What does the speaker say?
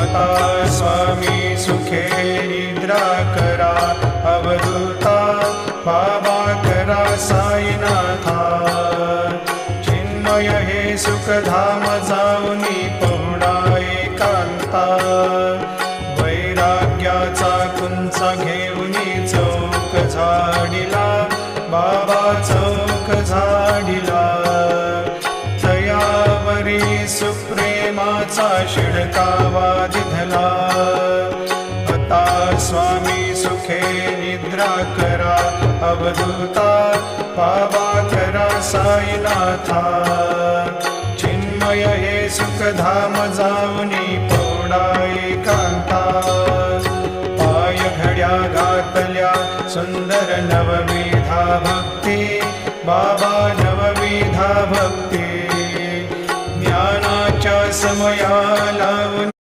आता स्वामी सुखे निद्रा करा, अवधूता बाबा करा साईनाथा। चिन्मय हे सुखधाम जाऊनी पहुडा एकांता, वैराग्याचा कुंचा घेऊनी चौक झाडिला, बाबा चौक झाडिला। तयावरी सुप्रेमाचा शिडकावा दिधला, आता स्वामी सुखे निद्रा करा, अवधूता बाबा करा साईनाथा। चिन्मय हे सुखधाम जाऊनी पहुडा एकांता, पाय घड्या घातल्या सुंदर नवविधा भक्ती, बाबा नवविधा भक्ती। ज्ञानाच्या समया लावून